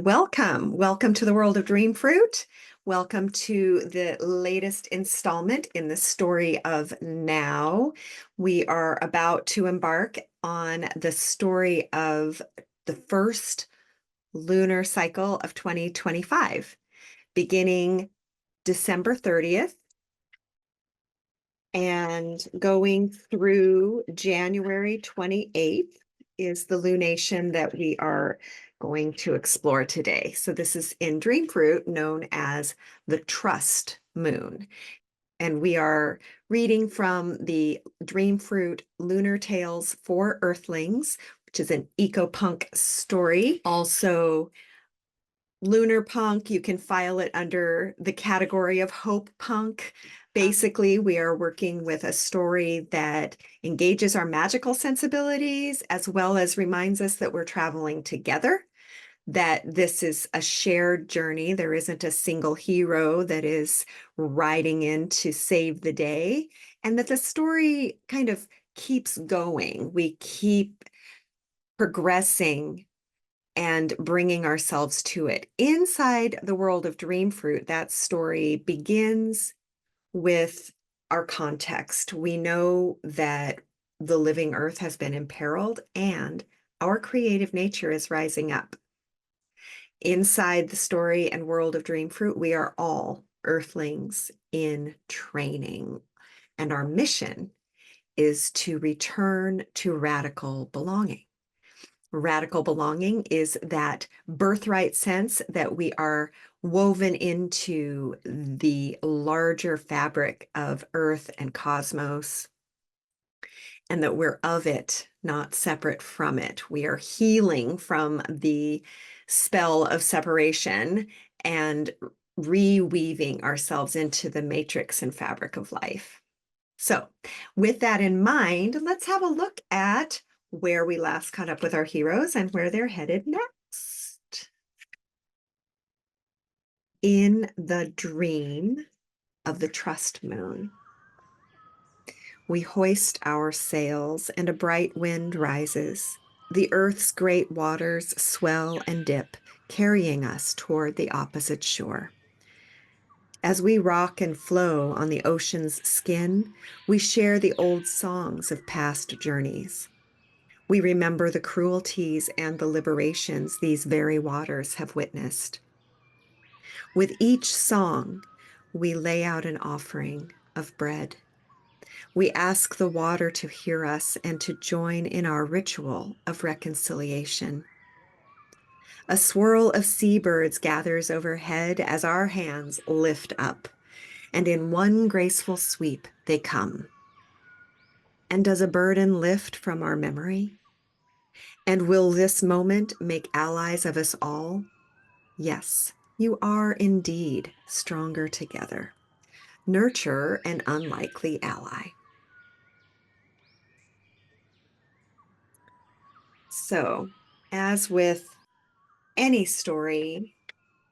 Welcome to the world of Dreamfruit. Welcome to the latest installment in the story of now. We are about to embark on the story of the first lunar cycle of 2025, beginning December 30th and going through January 28th is the lunation that we are going to explore today. So this is in Dreamfruit known as the Trust Moon. And we are reading from the Dreamfruit Lunar Tales for Earthlings, which is an eco-punk story. Also, Lunar Punk, you can file it under the category of Hopepunk. Basically, we are working with a story that engages our magical sensibilities as well as reminds us that we're traveling together, that this is a shared journey. There isn't a single hero that is riding in to save the day, and that the story kind of keeps going. We keep progressing and bringing ourselves to it. Inside the world of Dreamfruit, that story begins with our context. We know that the living earth has been imperiled and our creative nature is rising up. Inside the story and world of Dreamfruit, we are all earthlings in training, and our mission is to return to radical belonging. Radical belonging is that birthright sense that we are woven into the larger fabric of Earth and cosmos, and that we're of it, not separate from it. We are healing from the spell of separation and reweaving ourselves into the matrix and fabric of life. So, with that in mind, let's have a look at where we last caught up with our heroes and where they're headed next. In the dream of the Trust Moon, we hoist our sails and a bright wind rises. The earth's great waters swell and dip, carrying us toward the opposite shore. As we rock and flow on the ocean's skin, we share the old songs of past journeys. We remember the cruelties and the liberations these very waters have witnessed. With each song, we lay out an offering of bread. We ask the water to hear us and to join in our ritual of reconciliation. A swirl of seabirds gathers overhead as our hands lift up, and in one graceful sweep they come. And does a burden lift from our memory? And will this moment make allies of us all? Yes, you are indeed stronger together. Nurture an unlikely ally. So, as with any story,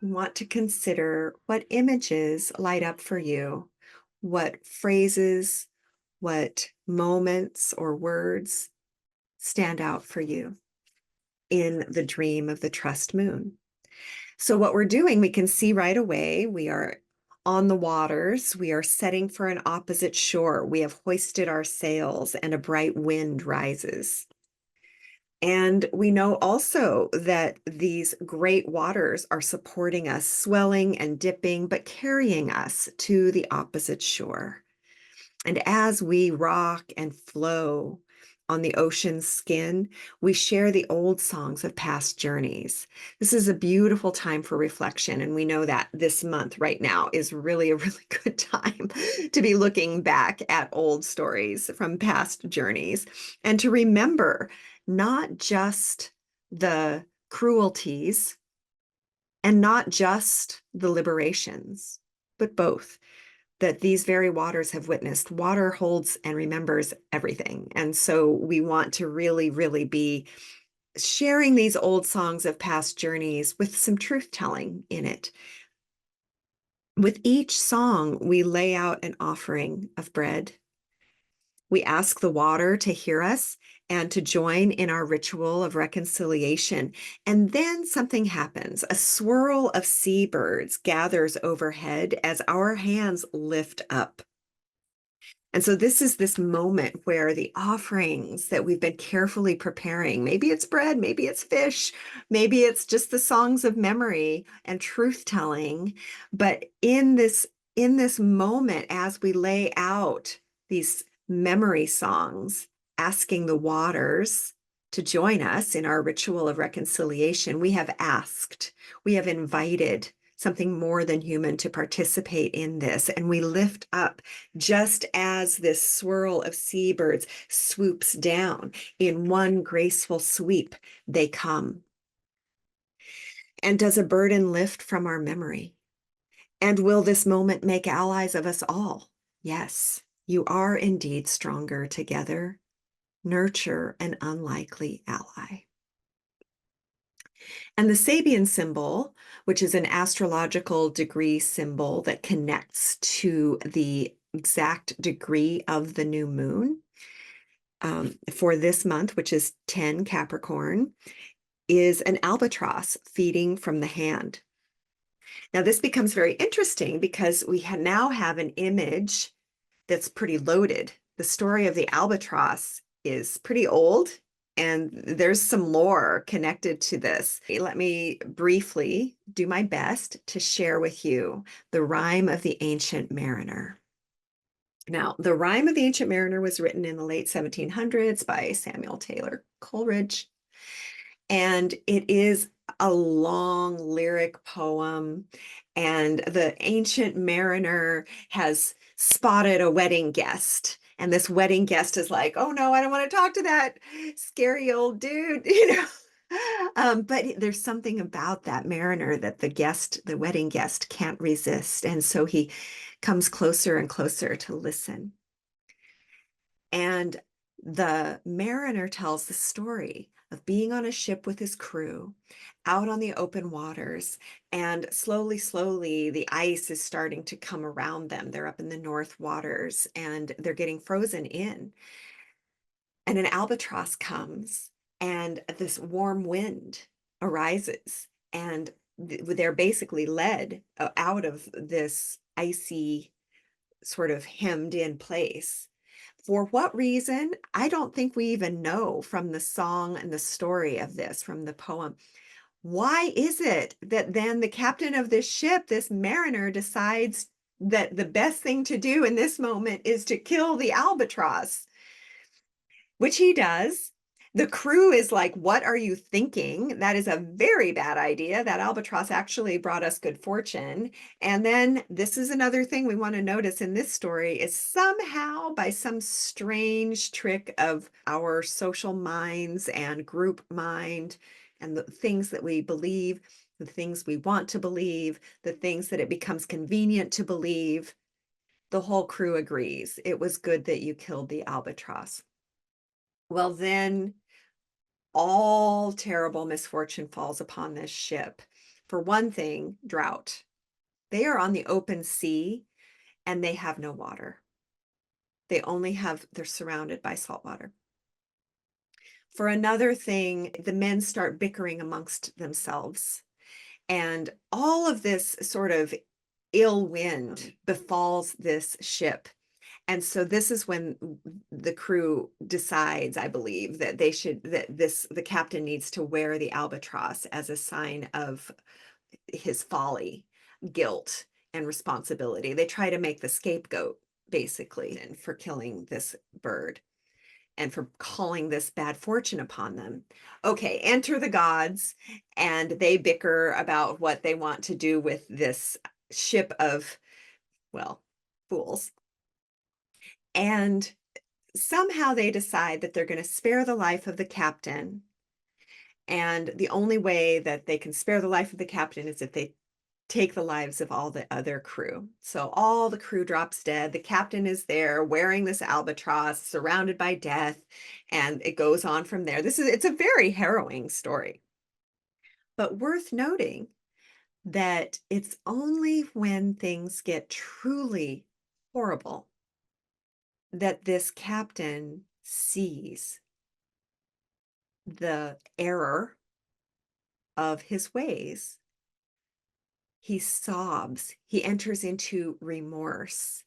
you want to consider what images light up for you, what phrases, what moments or words stand out for you in the dream of the Trust Moon. So what we're doing, we can see right away, we are on the waters, we are setting for an opposite shore, we have hoisted our sails and a bright wind rises. And we know also that these great waters are supporting us, swelling and dipping, but carrying us to the opposite shore. And as we rock and flow on the ocean's skin, we share the old songs of past journeys. This is a beautiful time for reflection, and we know that this month right now is really a really good time to be looking back at old stories from past journeys and to remember not just the cruelties and not just the liberations, but both, that these very waters have witnessed. Water holds and remembers everything. And so we want to really, really be sharing these old songs of past journeys with some truth telling in it. With each song, we lay out an offering of bread. We ask the water to hear us and to join in our ritual of reconciliation. And then something happens. A swirl of seabirds gathers overhead as our hands lift up. And so this is this moment where the offerings that we've been carefully preparing, maybe it's bread, maybe it's fish, maybe it's just the songs of memory and truth telling, but in this moment as we lay out these memory songs, asking the waters to join us in our ritual of reconciliation, we have asked, we have invited something more than human to participate in this, and we lift up just as this swirl of seabirds swoops down in one graceful sweep, they come. And does a burden lift from our memory? And will this moment make allies of us all? Yes, you are indeed stronger together. Nurture an unlikely ally. And the Sabian symbol, which is an astrological degree symbol that connects to the exact degree of the new moon, for this month, which is 10 Capricorn, is an albatross feeding from the hand. Now, this becomes very interesting because we now have an image that's pretty loaded. The story of the albatross is pretty old, and there's some lore connected to this. Let me briefly do my best to share with you the Rhyme of the Ancient Mariner. Now, the Rhyme of the Ancient Mariner was written in the late 1700s by Samuel Taylor Coleridge, and it is a long lyric poem. And the ancient mariner has spotted a wedding guest. And this wedding guest is like, oh no, I don't want to talk to that scary old dude, But there's something about that mariner that the wedding guest can't resist. And so he comes closer and closer to listen. And the mariner tells the story of being on a ship with his crew out on the open waters. And slowly, slowly, the ice is starting to come around them. They're up in the North waters and they're getting frozen in. And an albatross comes and this warm wind arises. And they're basically led out of this icy, sort of hemmed in place. For what reason? I don't think we even know from the song and the story of this, from the poem. Why is it that then the captain of this ship, this mariner, decides that the best thing to do in this moment is to kill the albatross? Which he does. The crew is like, what are you thinking? That is a very bad idea. That albatross actually brought us good fortune. And then this is another thing we want to notice in this story is somehow by some strange trick of our social minds and group mind and the things that we believe, the things we want to believe, the things that it becomes convenient to believe, the whole crew agrees. It was good that you killed the albatross. Well, then all terrible misfortune falls upon this ship. For one thing, drought. They are on the open sea and they have no water. They're surrounded by salt water. For another thing, the men start bickering amongst themselves. And all of this sort of ill wind befalls this ship. And so this is when the crew decides, I believe, that the captain needs to wear the albatross as a sign of his folly, guilt, and responsibility. They try to make the scapegoat, basically, and for killing this bird and for calling this bad fortune upon them. Okay, enter the gods, and they bicker about what they want to do with this ship of, well, fools. And somehow they decide that they're going to spare the life of the captain. And the only way that they can spare the life of the captain is if they take the lives of all the other crew. So all the crew drops dead. The captain is there wearing this albatross, surrounded by death, and it goes on from there. It's a very harrowing story. But worth noting that it's only when things get truly horrible that this captain sees the error of his ways. He sobs. He enters into remorse.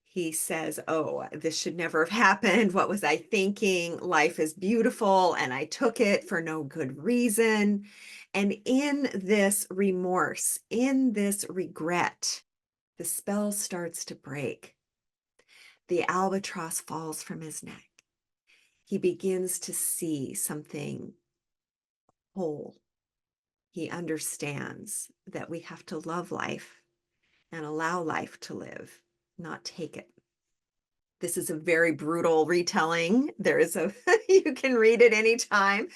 He says, "Oh, this should never have happened. What was I thinking? Life is beautiful, and I took it for no good reason." And in this remorse, in this regret, the spell starts to break. The albatross falls from his neck. He begins to see something whole. He understands that we have to love life and allow life to live, not take it. This is a very brutal retelling. There is a, you can read it anytime.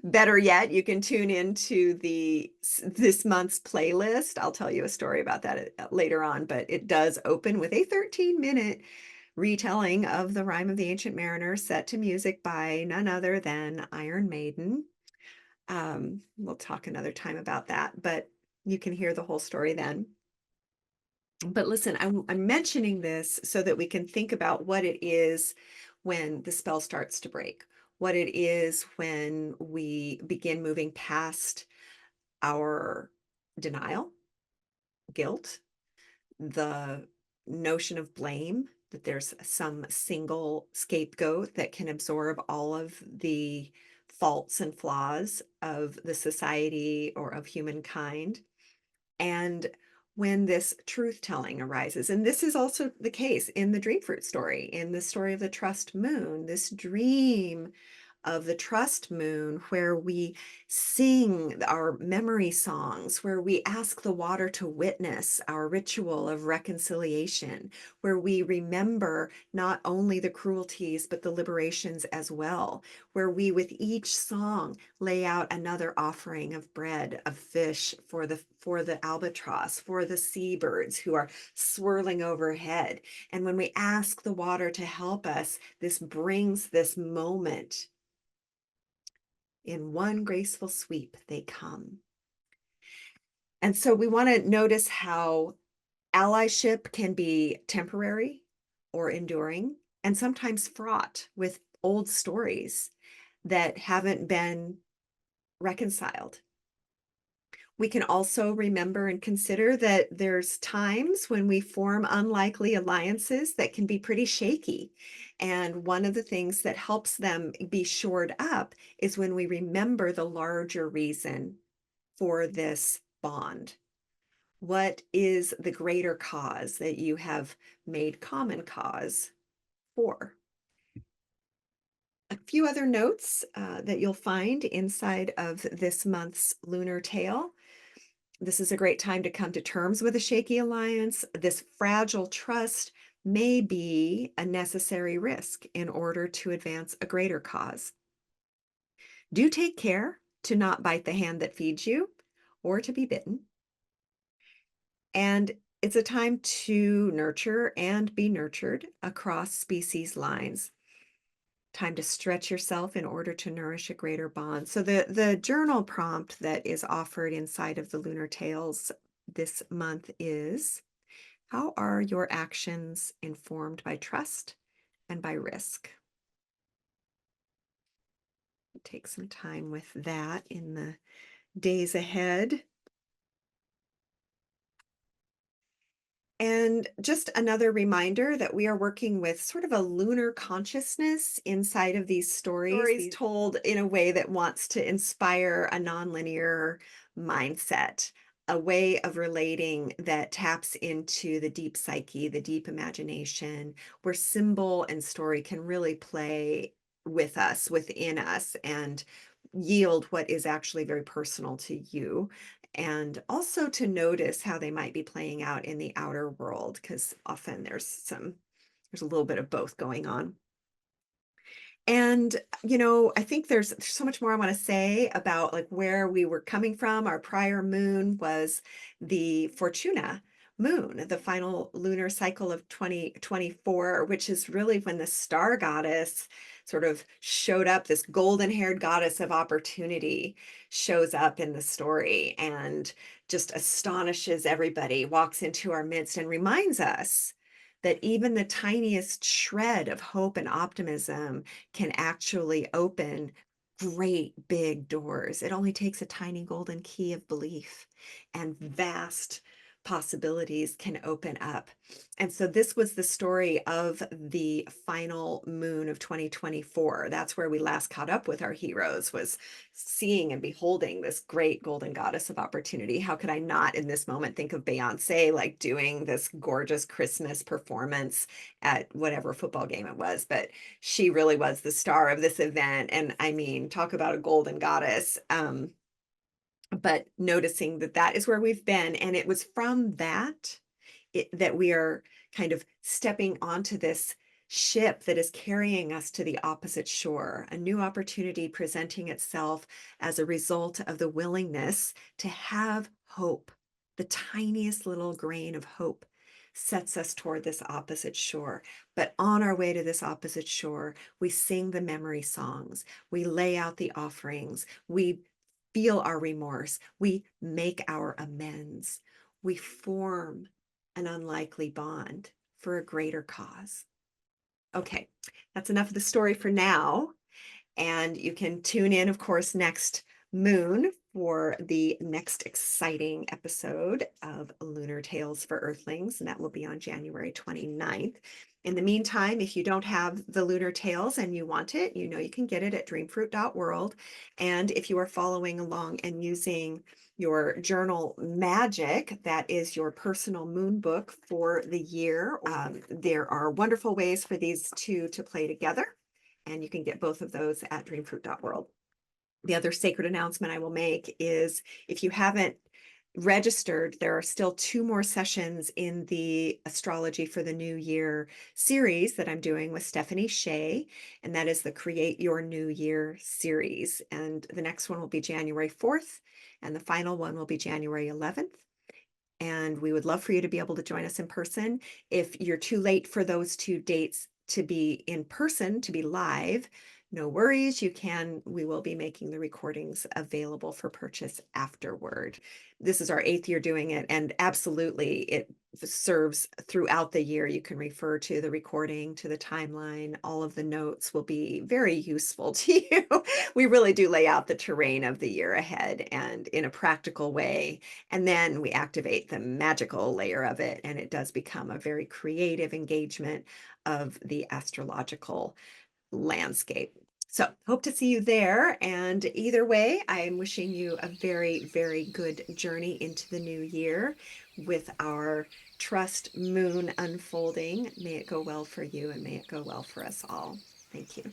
Better yet, you can tune into this month's playlist. I'll tell you a story about that later on, but it does open with a 13-minute retelling of the Rime of the Ancient Mariner set to music by none other than Iron Maiden. We'll talk another time about that, but you can hear the whole story then. But listen, I'm mentioning this so that we can think about what it is when the spell starts to break, what it is when we begin moving past our denial, guilt, the notion of blame, that there's some single scapegoat that can absorb all of the faults and flaws of the society or of humankind. And when this truth telling arises, and this is also the case in the Dreamfruit story, in the story of the Trust Moon, this dream of the Trust Moon, where we sing our memory songs, where we ask the water to witness our ritual of reconciliation, where we remember not only the cruelties, but the liberations as well, where we, with each song, lay out another offering of bread, of fish for the albatross, for the seabirds who are swirling overhead. And when we ask the water to help us, this brings this moment. In one graceful sweep, they come. And so we want to notice how allyship can be temporary or enduring, and sometimes fraught with old stories that haven't been reconciled. We can also remember and consider that there's times when we form unlikely alliances that can be pretty shaky. And one of the things that helps them be shored up is when we remember the larger reason for this bond. What is the greater cause that you have made common cause for? A few other notes that you'll find inside of this month's Lunar Tale. This is a great time to come to terms with a shaky alliance. This fragile trust may be a necessary risk in order to advance a greater cause. Do take care to not bite the hand that feeds you or to be bitten. And it's a time to nurture and be nurtured across species lines. Time to stretch yourself in order to nourish a greater bond. So the journal prompt that is offered inside of the Lunar Tales this month is, how are your actions informed by trust and by risk? Take some time with that in the days ahead. And just another reminder that we are working with sort of a lunar consciousness inside of these stories told in a way that wants to inspire a nonlinear mindset, a way of relating that taps into the deep psyche, the deep imagination, where symbol and story can really play with us, within us, and yield what is actually very personal to you, and also to notice how they might be playing out in the outer world, because often there's a little bit of both going on. And, I think there's so much more I want to say about like where we were coming from. Our prior moon was the Fortuna moon, the final lunar cycle of 2024, which is really when the star goddess sort of showed up. This golden haired goddess of opportunity shows up in the story and just astonishes everybody, walks into our midst and reminds us that even the tiniest shred of hope and optimism can actually open great big doors. It only takes a tiny golden key of belief, and vast possibilities can open up. And so this was the story of the final moon of 2024. That's where we last caught up with our heroes, was seeing and beholding this great golden goddess of opportunity. How could I not in this moment think of Beyonce like doing this gorgeous Christmas performance at whatever football game it was? But she really was the star of this event. And I mean, talk about a golden goddess. But noticing that that is where we've been. And it was from that that we are kind of stepping onto this ship that is carrying us to the opposite shore, a new opportunity presenting itself as a result of the willingness to have hope. The tiniest little grain of hope sets us toward this opposite shore. But on our way to this opposite shore, we sing the memory songs, we lay out the offerings, we feel our remorse, we make our amends, we form an unlikely bond for a greater cause. Okay, that's enough of the story for now. And you can tune in, of course, next moon for the next exciting episode of Lunar Tales for Earthlings, and that will be on January 29th. In the meantime, if you don't have the Lunar Tales and you want it, you know you can get it at dreamfruit.world. And if you are following along and using your journal magic, that is your personal moon book for the year, there are wonderful ways for these two to play together, and you can get both of those at dreamfruit.world. The other sacred announcement I will make is, if you haven't registered, there are still 2 more sessions in the Astrology for the New Year series that I'm doing with Stephanie Shea, and that is the Create Your New Year series. And the next one will be January 4th, and the final one will be January 11th. And we would love for you to be able to join us in person. If you're too late for those 2 dates to be in person, to be live, no worries. We will be making the recordings available for purchase afterward. This is our 8th year doing it, and absolutely it serves throughout the year. You can refer to the recording, to the timeline. All of the notes will be very useful to you. We really do lay out the terrain of the year ahead and in a practical way. And then we activate the magical layer of it, and it does become a very creative engagement of the astrological landscape. So hope to see you there. And either way, I am wishing you a very, very good journey into the new year with our trust moon unfolding. May it go well for you, and may it go well for us all. Thank you.